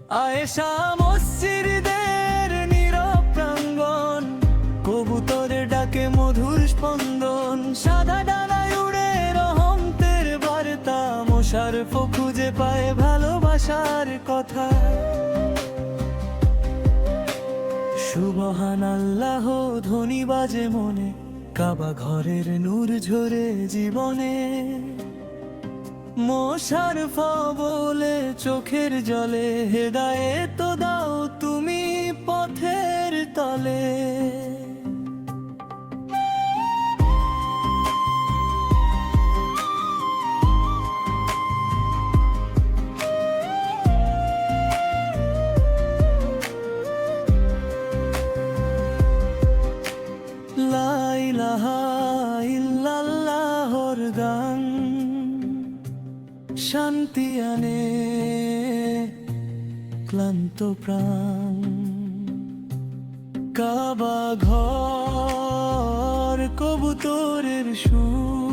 আয়েশা মসজিদের নীরব প্রাঙ্গণ, কবুতরের ডাকে মধুর স্পন্দন, সাদা ডানায় উড়ে রহমতের বার্তা, মোশাররফ খুঁজে পায় ভালোবাসার কথা। সুবহানাল্লাহ ধ্বনি বাজে মনে, কাবা ঘরের নূর ঝরে জীবনে। মোশাররফ বলে চোখের জলে, হেদায়েত দাও তুমি পথের তলে। লা ইলাহা ইল্লাল্লাহর গান শান্তি আনে ক্লান্ত প্রাণ। কাবা ঘর কবুতরের সুর,